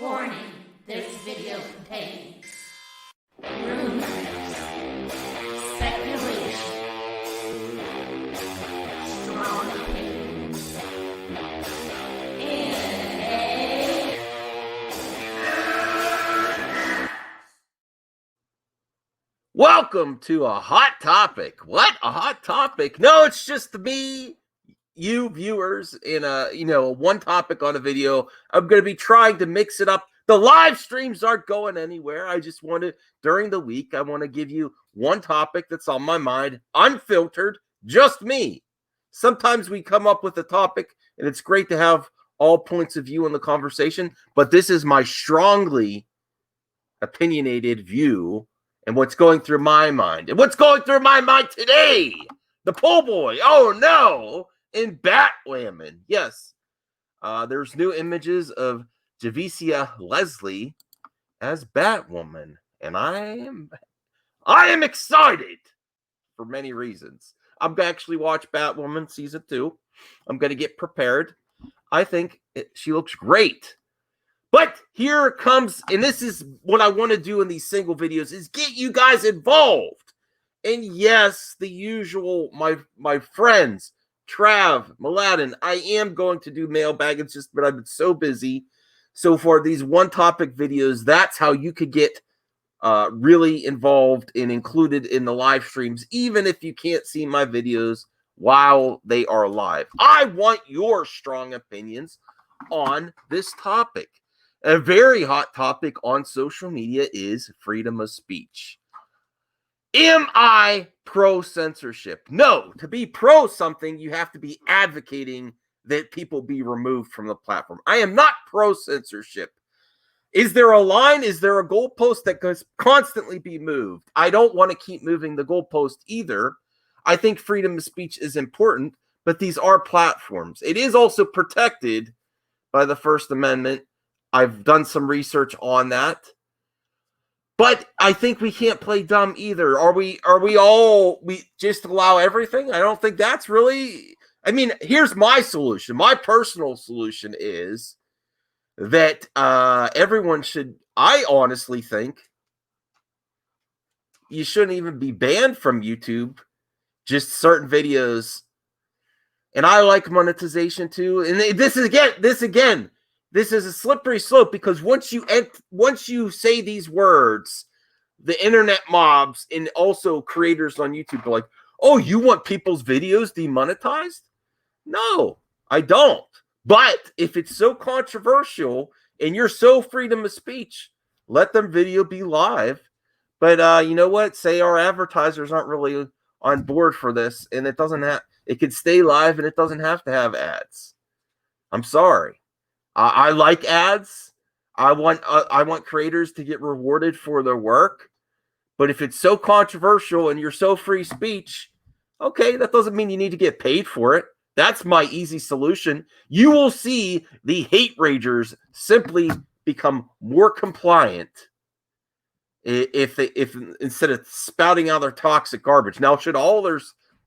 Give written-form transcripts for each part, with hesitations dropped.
Warning, this video contains rumors, speculation, strong opinions, and welcome to a hot topic. What? A hot topic? No, it's just me, you viewers, in a one topic on a video. I'm going to be trying to mix it up. The live streams aren't going anywhere. I just want to, during the week, I want to give you one topic that's on my mind, unfiltered, just me. Sometimes we come up with a topic, and it's great to have all points of view in the conversation, but this is my strongly opinionated view and what's going through my mind. And what's going through my mind today? The pool boy. Oh, no. In Batwoman. Yes. There's new images of Javicia Leslie as Batwoman. And I am excited for many reasons. I'm going to actually watch Batwoman season 2. I'm going to get prepared. I think she looks great. But here comes, and this is what I want to do in these single videos, is get you guys involved. And yes, the usual, my friends, Trav, Mladen, I am going to do mailbag. It's just, but I've been so busy. So for these one-topic videos, that's how you could get really involved and included in the live streams, even if you can't see my videos while they are live. I want your strong opinions on this topic. A very hot topic on social media is freedom of speech. Am I pro-censorship? No. To be pro something, you have to be advocating that people be removed from the platform. I am not pro-censorship. Is there a line? Is there a goalpost that can constantly be moved? I don't want to keep moving the goalpost either. I think freedom of speech is important, but these are platforms. It is also protected by the First Amendment. I've done some research on that. But I think we can't play dumb either. Are we just allow everything? I don't think that's really, I mean, here's my solution. My personal solution is that everyone should, I honestly think you shouldn't even be banned from YouTube, just certain videos. And I like monetization too. And this is a slippery slope, because once you say these words, the internet mobs and also creators on YouTube are like, oh, you want people's videos demonetized? No, I don't. But if it's so controversial and you're so freedom of speech, let them video be live. But you know what? Say our advertisers aren't really on board for this, and it could stay live and it doesn't have to have ads. I'm sorry. I like ads. I want creators to get rewarded for their work. But if it's so controversial and you're so free speech, okay, that doesn't mean you need to get paid for it. That's my easy solution. You will see the hate ragers simply become more compliant if instead of spouting out their toxic garbage. Now, should all their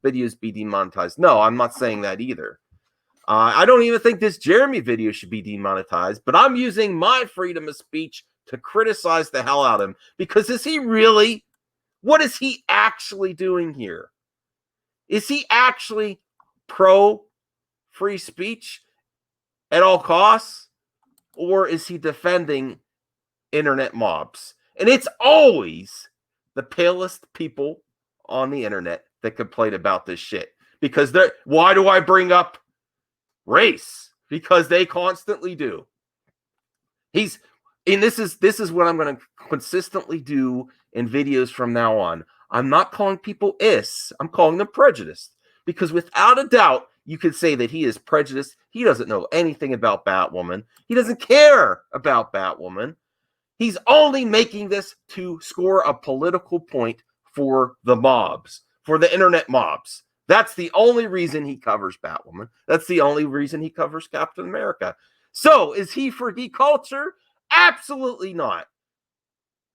videos be demonetized? No, I'm not saying that either. I don't even think this Jeremy video should be demonetized, but I'm using my freedom of speech to criticize the hell out of him, because what is he actually doing here? Is he actually pro free speech at all costs, or is he defending internet mobs? And it's always the palest people on the internet that complain about this shit, because why do I bring up race? Because they constantly do. This is what I'm going to consistently do in videos from now on. I'm not calling people I'm calling them prejudiced, because without a doubt you could say that he is prejudiced. He doesn't know anything about Batwoman. He doesn't care about Batwoman. He's only making this to score a political point for the mobs, for the internet mobs. That's the only reason he covers Batwoman. That's the only reason he covers Captain America. So, is he for geek culture? Absolutely not.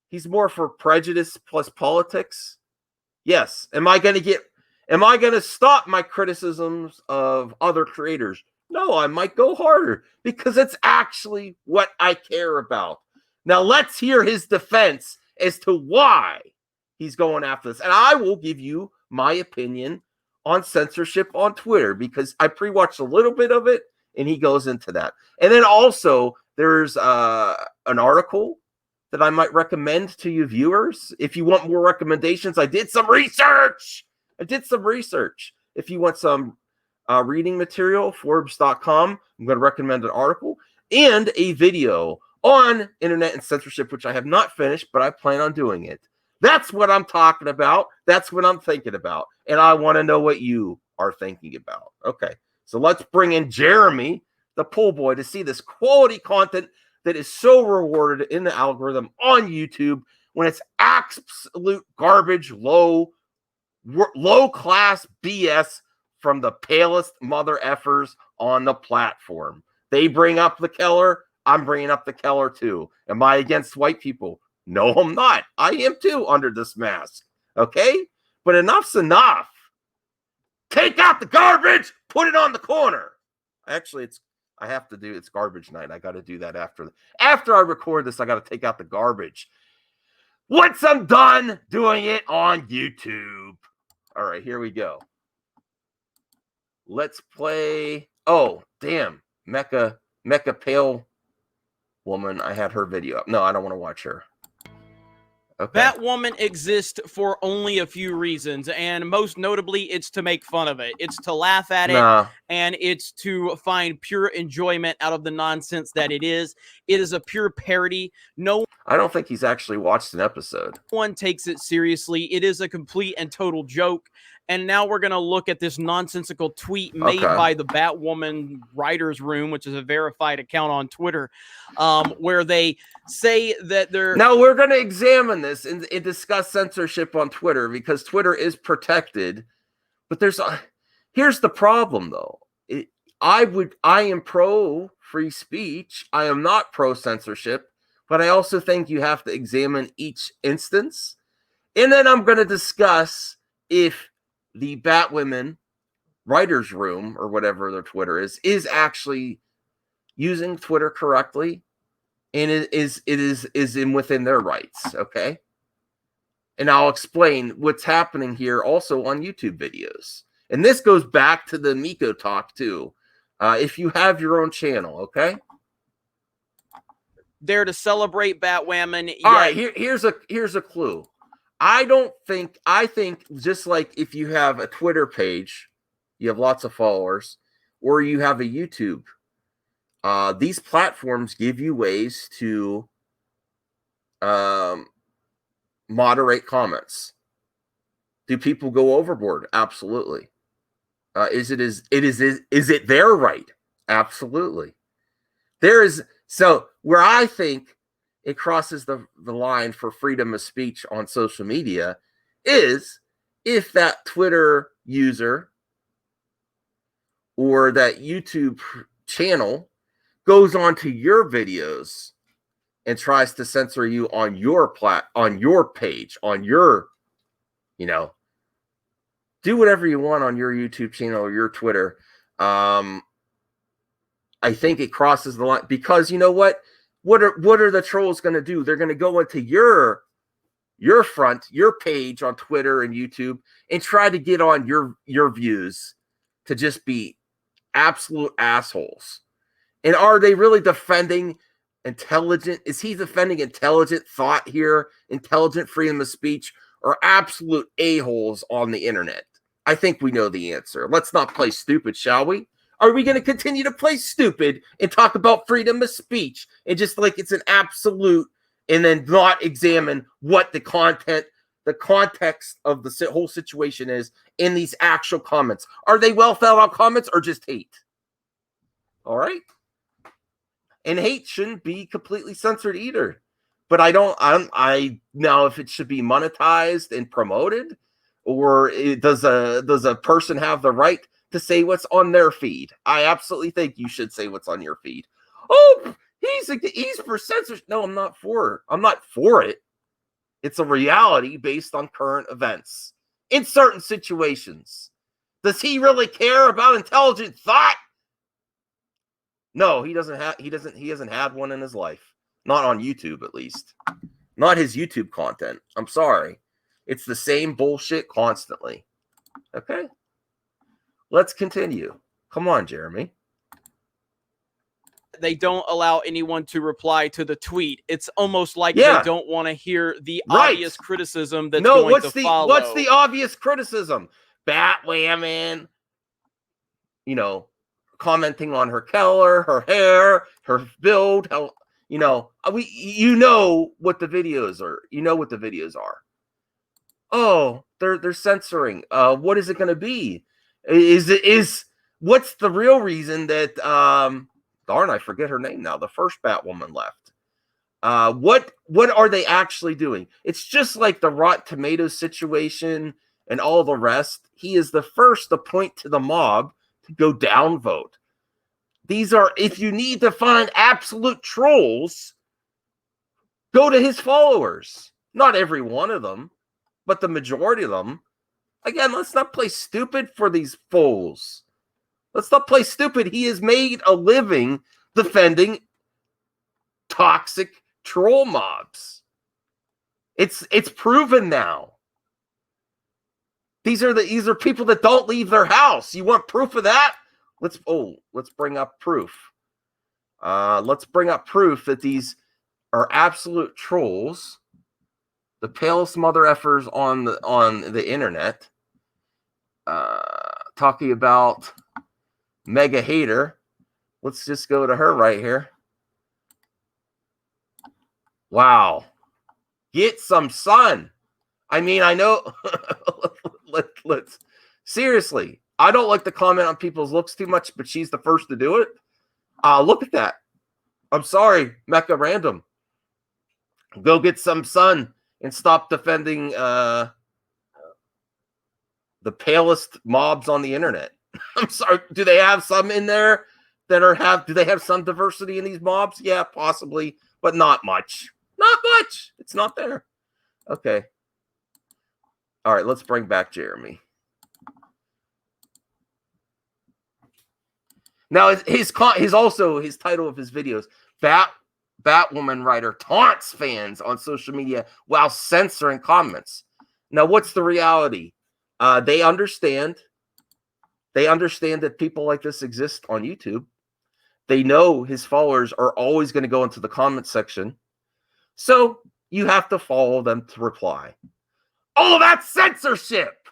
He's more for prejudice plus politics. Yes. Am I going to stop my criticisms of other creators? No, I might go harder because it's actually what I care about. Now, let's hear his defense as to why he's going after this. And I will give you my opinion on censorship on Twitter because I pre-watched a little bit of it and he goes into that. And then also there's an article that I might recommend to you viewers. If you want more recommendations, I did some research. If you want some reading material, Forbes.com, I'm going to recommend an article and a video on internet and censorship, which I have not finished, but I plan on doing it. That's what I'm talking about. That's what I'm thinking about. And I want to know what you are thinking about. Okay, so let's bring in Jeremy, the pool boy, to see this quality content that is so rewarded in the algorithm on YouTube when it's absolute garbage, low class BS from the palest mother effers on the platform. They bring up the Keller. I'm bringing up the Keller too. Am I against white people? No, I'm not. I am too under this mask. Okay? But enough's enough. Take out the garbage. Put it on the corner. Actually, it's garbage night. I got to do that after I record this. I got to take out the garbage. Once I'm done doing it on YouTube. All right, here we go. Let's play. Oh, damn. Mecha Pale Woman. I had her video up. No, I don't want to watch her. Okay. Batwoman exists for only a few reasons, and most notably, it's to make fun of it. It's to laugh at it, and it's to find pure enjoyment out of the nonsense that it is. It is a pure parody. I don't think he's actually watched an episode. No one takes it seriously. It is a complete and total joke. And now we're going to look at this nonsensical tweet made by the Batwoman Writers Room, which is a verified account on Twitter, where they say that they're... Now, we're going to examine this and discuss censorship on Twitter because Twitter is protected. But here's the problem, though. I am pro free speech. I am not pro censorship. But I also think you have to examine each instance. And then I'm going to discuss if the Batwoman Writers Room, or whatever their Twitter is actually using Twitter correctly, and it is within their rights, okay? And I'll explain what's happening here also on YouTube videos. And this goes back to the Miko talk too. If you have your own channel, okay? There to celebrate Batwoman. All right, here's a clue. I think just like if you have a Twitter page, you have lots of followers, or you have a YouTube, these platforms give you ways to moderate comments. Do people go overboard? Absolutely. Is it their right? Absolutely. So where I think it crosses the line for freedom of speech on social media is if that Twitter user or that YouTube channel goes onto your videos and tries to censor you on your page, on your, do whatever you want on your YouTube channel or your Twitter. I think it crosses the line because you know what? What are the trolls going to do? They're going to go into your page on Twitter and YouTube and try to get on your views to just be absolute assholes. And are they really defending intelligent? Is he defending intelligent thought here, intelligent freedom of speech, or absolute a-holes on the internet? I think we know the answer. Let's not play stupid, shall we? Are we going to continue to play stupid and talk about freedom of speech and just like it's an absolute and then not examine what the context of the whole situation is in these actual comments? Are they well thought out comments or just hate? All right. And hate shouldn't be completely censored either. But I now if it should be monetized and promoted, or does a person have the right to say what's on their feed? I absolutely think you should say what's on your feed. Oh, he's for censorship. No, I'm not for it. It's a reality based on current events in certain situations. Does he really care about intelligent thought? No, he doesn't have. He hasn't had one in his life. Not on YouTube, at least. Not his YouTube content. I'm sorry. It's the same bullshit constantly. Okay. Let's continue. Come on, Jeremy. They don't allow anyone to reply to the tweet. It's almost like they don't want to hear the obvious criticism that's going to follow. What's the obvious criticism? Batwoman, you know, commenting on her color, her hair, her build, how, you know what the videos are. You know what the videos are. Oh, they're censoring. What is it going to be? What's the real reason that darn, I forget her name now. The first Batwoman left. What are they actually doing? It's just like the Rotten Tomatoes situation and all the rest. He is the first to point to the mob to go downvote. These are, if you need to find absolute trolls, go to his followers. Not every one of them, but the majority of them. Again, let's not play stupid for these fools. Let's not play stupid. He has made a living defending toxic troll mobs. It's proven now. These are people that don't leave their house. You want proof of that? Let's bring up proof. Let's bring up proof that these are absolute trolls. The palest mother effers on the internet. Talking about mega hater. Let's just go to her right here. Wow. Get some sun. I mean, I know. let's seriously. I don't like to comment on people's looks too much, but she's the first to do it. Look at that. I'm sorry, Mecha Random. Go get some sun and stop defending the palest mobs on the internet. I'm sorry. Do they have some in there that do they have some diversity in these mobs? Yeah, possibly, but not much. Not much. It's not there. Okay. All right, let's bring back Jeremy. Now, his title of his videos, Batwoman writer taunts fans on social media while censoring comments. Now, what's the reality? They understand that people like this exist on YouTube. They know his followers are always going to go into the comment section. So you have to follow them to reply. Oh, that's censorship.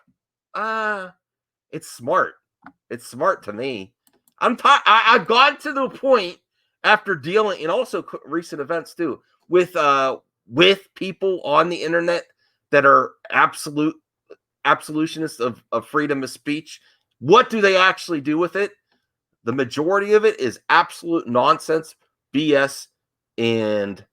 It's smart. It's smart to me. I've gone to the point after dealing, and also recent events too, with people on the internet that are absolutionists of freedom of speech. What do they actually do with it? The majority of it is absolute nonsense, BS, and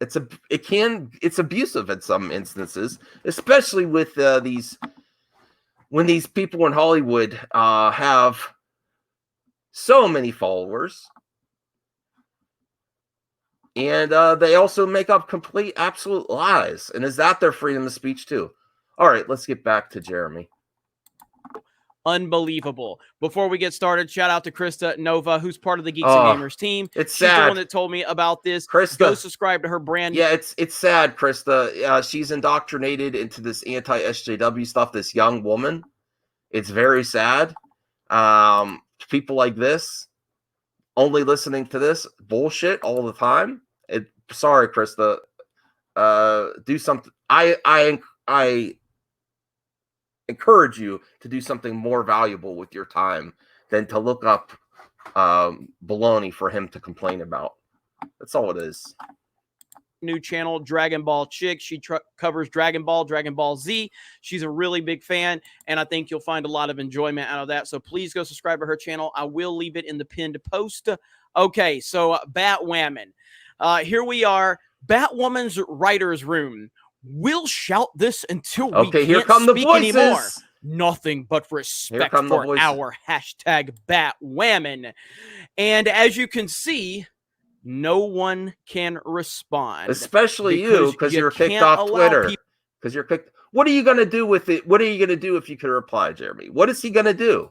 it's abusive in some instances, especially with when these people in Hollywood have so many followers, and they also make up complete absolute lies. And is that their freedom of speech too? All right, let's get back to Jeremy. Unbelievable. Before we get started, shout out to Krista Nova, who's part of the Geeks and Gamers team. It's She's sad. the one that told me about this. Krista, go subscribe to her brand. Yeah, it's sad, Krista. She's indoctrinated into this anti-SJW stuff, this young woman. It's very sad. People like this only listening to this bullshit all the time. Sorry, Krista. Do something. I encourage you to do something more valuable with your time than to look up baloney for him to complain about. That's all it is. New channel, Dragon Ball Chick. She covers Dragon Ball Z. She's a really big fan, and I think you'll find a lot of enjoyment out of that. So please go subscribe to her channel. I will leave it in the pinned post. Okay, so Batwoman. Here we are. Batwoman's writer's room. We'll shout this until we can't here come the speak voices. anymore. Nothing but respect for our hashtag Batwoman. And as you can see, no one can respond. Especially you, because you're kicked off Twitter. Because you're kicked. What are you going to do with it? What are you going to do if you can reply, Jeremy? What is he going to do?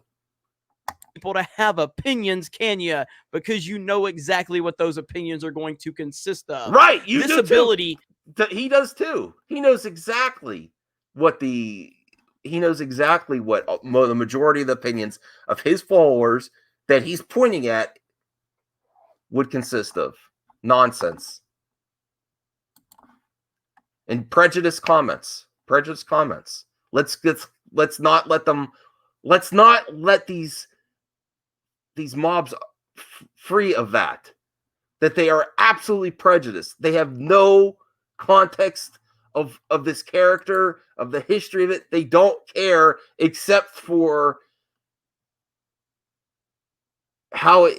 people to have opinions, can you? Because you know exactly what those opinions are going to consist of. Right, you this do ability. Too. He does too. He knows exactly what the majority of the opinions of his followers that he's pointing at would consist of. Nonsense. And prejudiced comments. Let's not let these mobs free of that they are absolutely prejudiced. They have no context of this character, of the history of it. They don't care except for how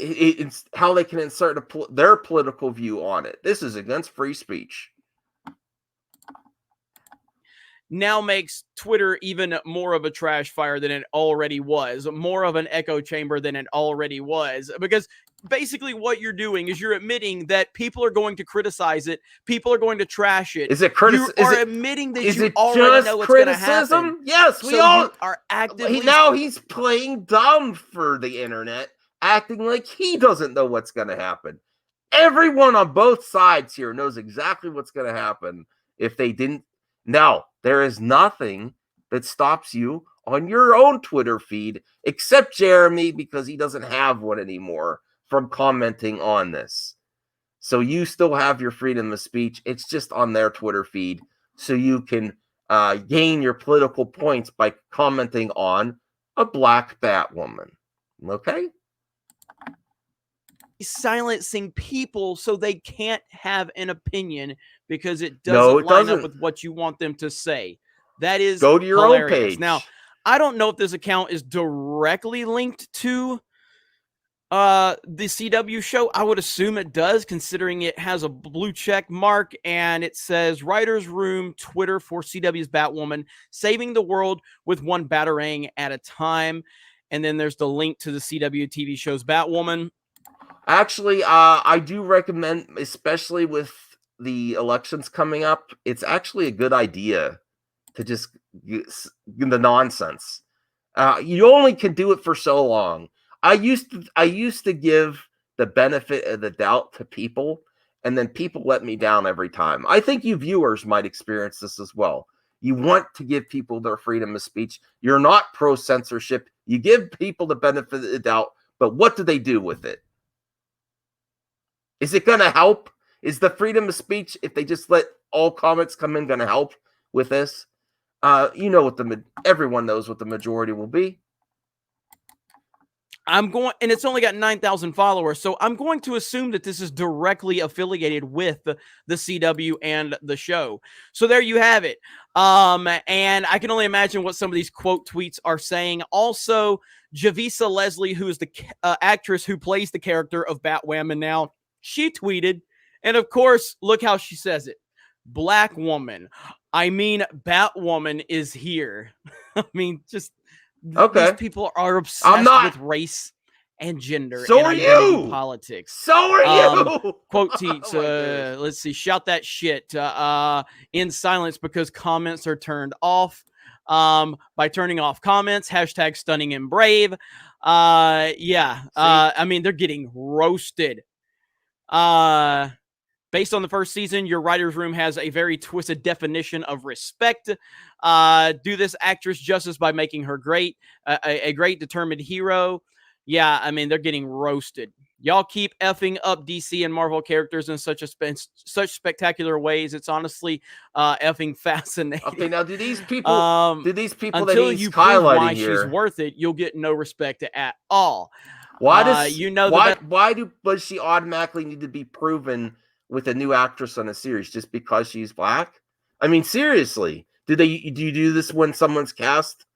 how they can insert their political view on it. This is against free speech. Now makes Twitter even more of a trash fire than it already was, more of an echo chamber than it already was, because basically what you're doing is you're admitting that people are going to criticize it, people are going to trash it. Is it criticism? You are admitting that you already know what's going to happen. Yes, we so all you are actively. Now he's playing dumb for the internet, acting like he doesn't know what's going to happen. Everyone on both sides here knows exactly what's going to happen if they didn't. Now, there is nothing that stops you on your own Twitter feed, except Jeremy, because he doesn't have one anymore, from commenting on this. So you still have your freedom of speech. It's just on their Twitter feed, so you can gain your political points by commenting on a black Batwoman. Okay? Silencing people so they can't have an opinion because it doesn't line up with what you want them to say. That is go to your hilarious. own page. Now, I don't know if this account is directly linked to the CW show. I would assume it does, considering it has a blue check mark and it says Writer's Room Twitter for CW's Batwoman, saving the world with one Batarang at a time. And then there's the link to the CW TV show's Batwoman. Actually, I do recommend, especially with the elections coming up, it's actually a good idea to just the nonsense. You only can do it for so long. I used to give the benefit of the doubt to people, and then people let me down every time. I think you viewers might experience this as well. You want to give people their freedom of speech. You're not pro censorship. You give people the benefit of the doubt, but what do they do with it? Is it going to help? Is the freedom of speech, if they just let all comments come in, going to help with this? You know what everyone knows what the majority will be. And it's only got 9,000 followers, so I'm going to assume that this is directly affiliated with the CW and the show. So there you have it. And I can only imagine what some of these quote tweets are saying. Also, Javisa Leslie, who is the actress who plays the character of Batwoman now, she tweeted, and of course, look how she says it. Black woman. I mean, Batwoman is here. I mean, just okay. These people are obsessed with race and gender so and are identity you. Politics. So are you. Quote tweets. Let's see. Shout that shit in silence because comments are turned off. By turning off comments, hashtag stunning and brave. I mean, they're getting roasted. Based on the first season, your writer's room has a very twisted definition of respect. Do this actress justice by making her great, a great determined hero. Yeah, I mean, they're getting roasted. Y'all keep effing up DC and Marvel characters in such spectacular ways. It's honestly effing fascinating. Okay, now do these people that he's highlighting prove why she's worth it, you'll get no respect at all. Why does she automatically need to be proven with a new actress on a series just because she's black? I mean, seriously, do you do this when someone's cast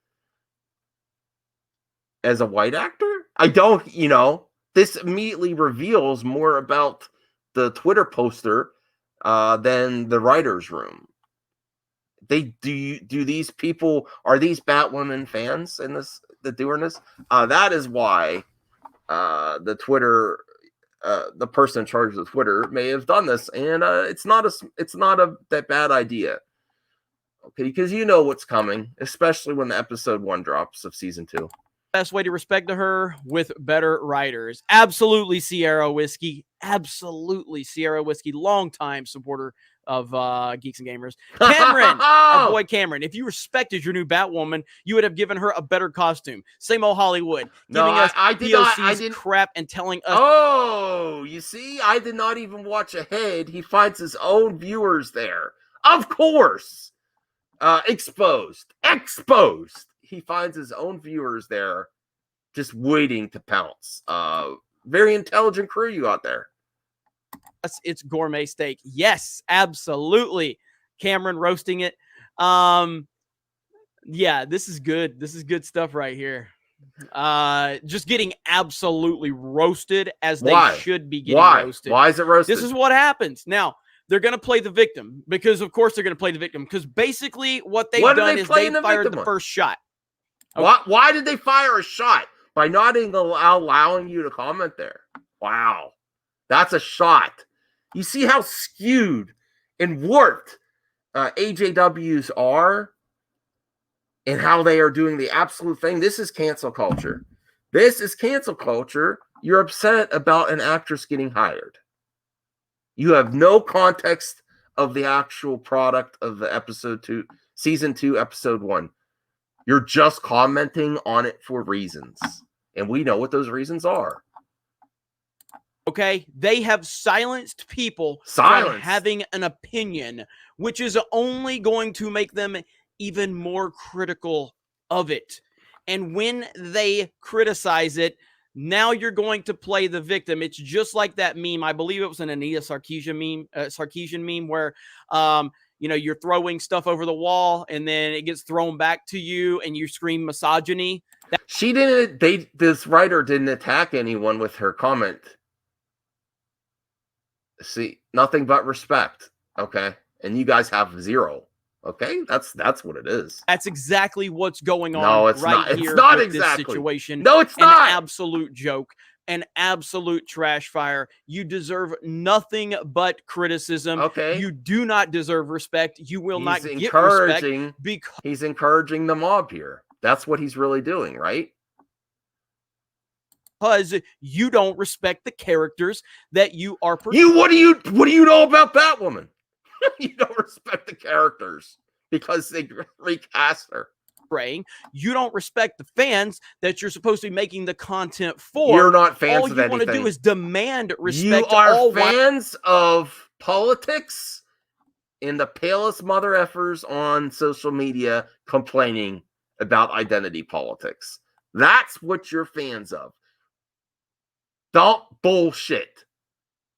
as a white actor? I don't, this immediately reveals more about the Twitter poster than the writer's room. Do these people, are these Batwoman fans in this, that doing this? That is why the Twitter, the person in charge of Twitter may have done this, and it's not that bad idea. Okay, because you know what's coming, especially when the episode 1 drops of season 2. best way to respect her with better writers. Absolutely, Sierra Whiskey. Absolutely, Sierra Whiskey. Longtime supporter of Geeks and Gamers. Cameron, our boy Cameron. If you respected your new Batwoman, you would have given her a better costume. Same old Hollywood. Giving us POC's crap and telling us. Oh, you see, I did not even watch ahead. He finds his own viewers there. Of course. Exposed. He finds his own viewers there just waiting to pounce. Very intelligent crew you got there. It's gourmet steak. Yes, absolutely. Cameron roasting it. Yeah, this is good. This is good stuff right here. Just getting absolutely roasted as they should be getting roasted. Why is it roasted? This is what happens. Now, they're going to play the victim because, of course, they're going to play the victim because basically what they've done is they fired the first shot. Okay. Why did they fire a shot? By not allowing you to comment there. Wow. That's a shot. You see how skewed and warped AJWs are and how they are doing the absolute thing. This is cancel culture. This is cancel culture. You're upset about an actress getting hired. You have no context of the actual product of the season 2, episode 1. You're just commenting on it for reasons. And we know what those reasons are. Okay, they have silenced people from having an opinion, which is only going to make them even more critical of it. And when they criticize it, now you're going to play the victim. It's just like that meme. I believe it was an Anita Sarkeesian meme where, you're throwing stuff over the wall and then it gets thrown back to you and you scream misogyny. This writer didn't attack anyone with her comment. See, nothing but respect. Okay. And you guys have 0. Okay. That's what it is. That's exactly what's going on. No, it's right not. Here it's not with exactly. This situation. No, it's not. An absolute joke. An absolute trash fire. You deserve nothing but criticism. Okay. You do not deserve respect. You will not get respect because he's encouraging the mob here. That's what he's really doing, right? Because you don't respect the characters that you are What do you know about Batwoman? You don't respect the characters because they recast her. You don't respect the fans that you're supposed to be making the content for. You're not fans of anything. All you want to do is demand respect. You are fans of politics and the palest mother effers on social media complaining about identity politics. That's what you're fans of. Don't bullshit.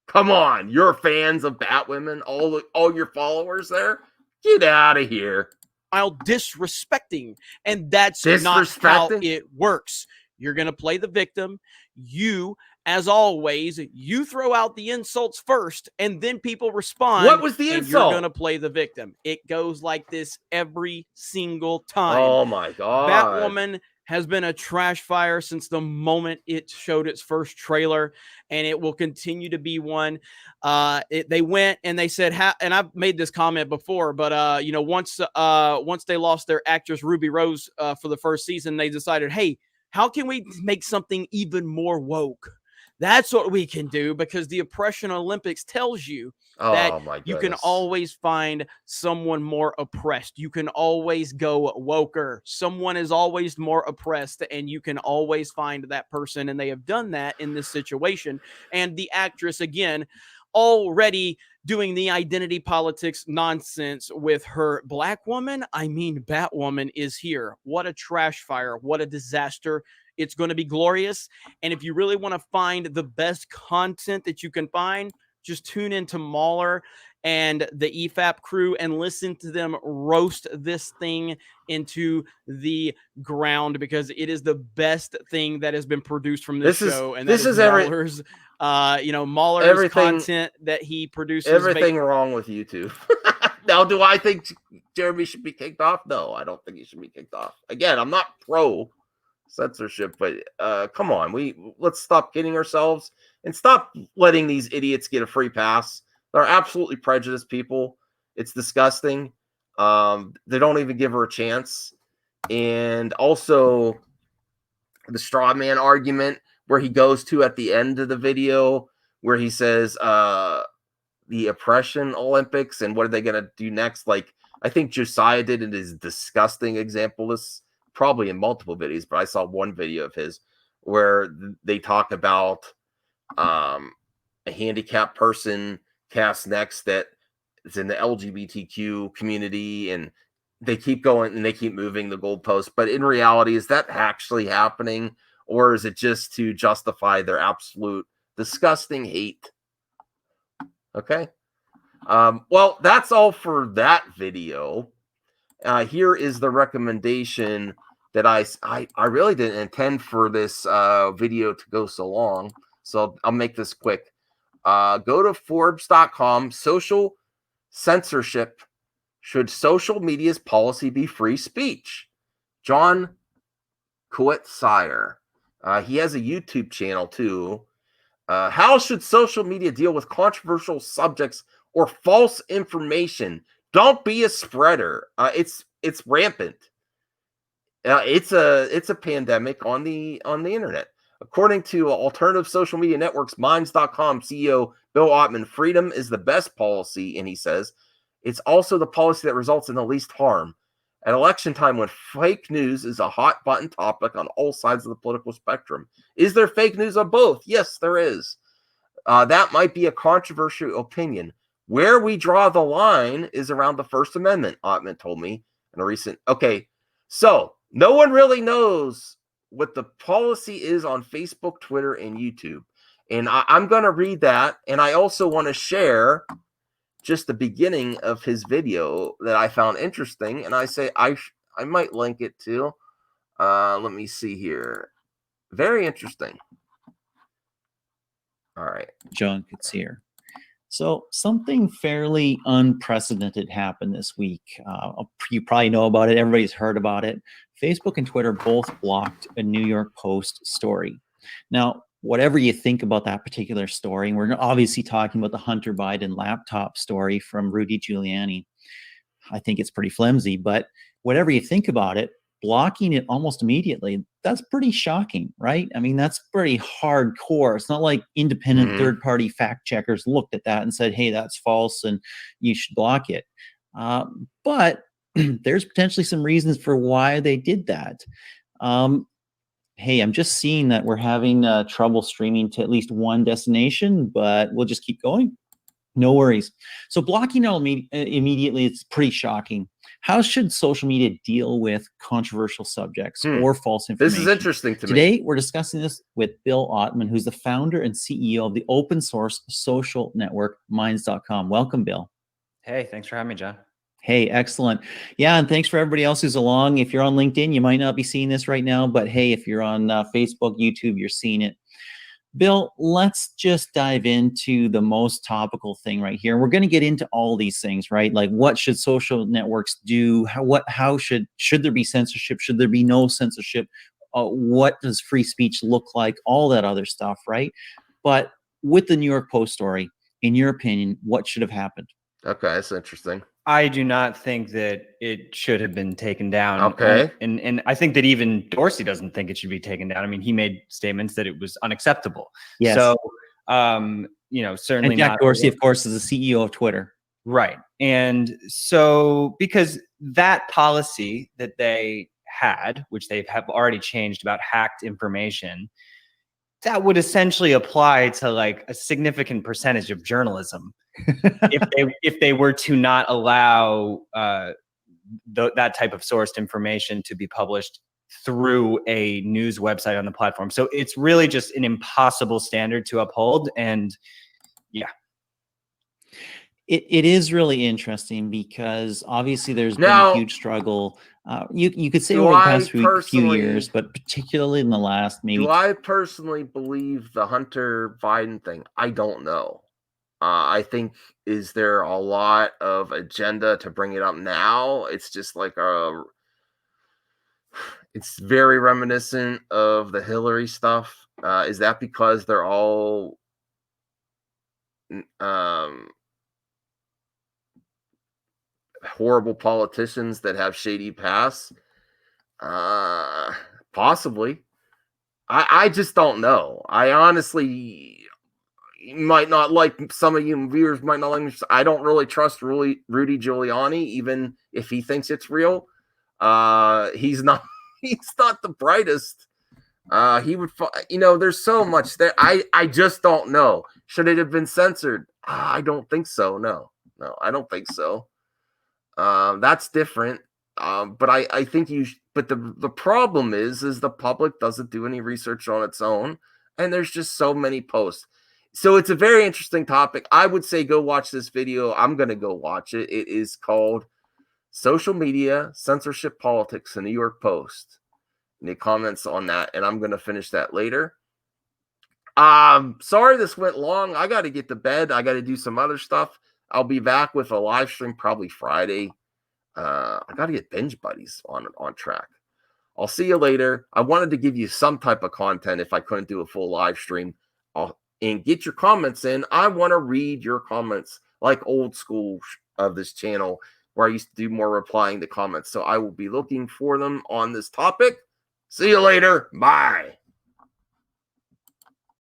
Come on, you're fans of Batwoman, all your followers there? Get out of here. While disrespecting, and that's not how it works. You're going to play the victim. You, as always, you throw out the insults first, and then people respond. What was the insult? You're going to play the victim. It goes like this every single time. Oh, my God. Batwoman has been a trash fire since the moment it showed its first trailer, and it will continue to be one. They went and they said, and I've made this comment before, but once they lost their actress Ruby Rose for the first season, they decided, hey, how can we make something even more woke? That's what we can do, because the Oppression Olympics tells you that you can always find someone more oppressed. You can always go woker. Someone is always more oppressed, and you can always find that person, and they have done that in this situation. And the actress, again, already doing the identity politics nonsense with her black woman. I mean, Batwoman is here. What a trash fire. What a disaster. It's going to be glorious. And if you really want to find the best content that you can find, just tune into Mauler and the EFAP crew and listen to them roast this thing into the ground, because it is the best thing that has been produced from this show. And this is Mauler's, Mauler's content that he produces. Everything wrong with YouTube. Now, do I think Jeremy should be kicked off? No, I don't think he should be kicked off. Again, I'm not pro censorship, but come on, let's stop kidding ourselves and stop letting these idiots get a free pass. They're absolutely prejudiced people. It's disgusting. They don't even give her a chance. And also, the straw man argument where he goes to at the end of the video where he says the oppression Olympics and what are they going to do next? Like, I think Josiah did in his disgusting example. This probably in multiple videos, but I saw one video of his where they talk about a handicapped person cast next that is in the LGBTQ community, and they keep going and they keep moving the goalpost. But in reality, is that actually happening, or is it just to justify their absolute disgusting hate? Okay. Well, that's all for that video. Here is the recommendation that I really didn't intend for this video to go so long, so I'll make this quick. Go to Forbes.com. Social censorship. Should social media's policy be free speech? John Kuet-Sire. He has a YouTube channel too. How should social media deal with controversial subjects or false information? Don't be a spreader. It's rampant. It's a pandemic on the internet. According to alternative social media networks, Minds.com CEO Bill Ottman, freedom is the best policy, and he says it's also the policy that results in the least harm. At election time, when fake news is a hot button topic on all sides of the political spectrum. Is there fake news on both? Yes, there is. That might be a controversial opinion. Where we draw the line is around the First Amendment, Ottman told me in a recent. Okay, so no one really knows what the policy is on Facebook, Twitter, and YouTube. And I'm going to read that. And I also want to share just the beginning of his video that I found interesting. And I say I might link it too. Let me see here. Very interesting. All right. John Kuet-Sire. So something fairly unprecedented happened this week. You probably know about it. Everybody's heard about it. Facebook and Twitter both blocked a New York Post story. Now, whatever you think about that particular story, and we're obviously talking about the Hunter Biden laptop story from Rudy Giuliani. I think it's pretty flimsy, but whatever you think about it, blocking it almost immediately, that's pretty shocking, right? I mean, that's pretty hardcore. It's not like independent third-party fact checkers looked at that and said, hey, that's false and you should block it. But there's potentially some reasons for why they did that. Hey, I'm just seeing that we're having trouble streaming to at least one destination, but we'll just keep going. No worries. So blocking it immediately, it's pretty shocking. How should social media deal with controversial subjects or false information? This is interesting to me. Today, we're discussing this with Bill Ottman, who's the founder and CEO of the open source social network, Minds.com. Welcome, Bill. Hey, thanks for having me, John. Hey, excellent. Yeah, and thanks for everybody else who's along. If you're on LinkedIn, you might not be seeing this right now, but hey, if you're on Facebook, YouTube, you're seeing it. Bill, let's just dive into the most topical thing right here. We're going to get into all these things, right? Like, what should social networks do? How should there be censorship? Should there be no censorship? What does free speech look like? All that other stuff, right? But with the New York Post story, in your opinion, what should have happened? Okay, that's interesting. I do not think that it should have been taken down. Okay. And I think that even Dorsey doesn't think it should be taken down. I mean, he made statements that it was unacceptable. Yes. So, certainly and Jack not. Dorsey, of course, is the CEO of Twitter. Right. And so, because that policy that they had, which they have already changed about hacked information, that would essentially apply to like a significant percentage of journalism. if they were to not allow that type of sourced information to be published through a news website on the platform. So it's really just an impossible standard to uphold. And yeah. It is really interesting because obviously there's been a huge struggle. You could say over the past few years, but particularly in the last maybe. Do I personally believe the Hunter Biden thing? I don't know. I think, is there a lot of agenda to bring it up now? It's just like it's very reminiscent of the Hillary stuff. Is that because they're all horrible politicians that have shady pasts? Possibly. I just don't know. I honestly might not like, some of you viewers might not like me. I don't really trust Rudy Giuliani, even if he thinks it's real. He's not he's not the brightest. He would, there's so much there. I just don't know. Should it have been censored? I don't think so. No, I don't think so. That's different. But I think but the problem is the public doesn't do any research on its own, and there's just so many posts. So it's a very interesting topic. I would say go watch this video. I'm going to go watch it. It is called Social Media, Censorship, Politics, the New York Post. And it comments on that, and I'm going to finish that later. Sorry this went long. I got to get to bed. I got to do some other stuff. I'll be back with a live stream probably Friday. I got to get Binge Buddies on track. I'll see you later. I wanted to give you some type of content if I couldn't do a full live stream. And get your comments in. I want to read your comments like old school of this channel, where I used to do more replying to comments. So I will be looking for them on this topic. See you later. Bye.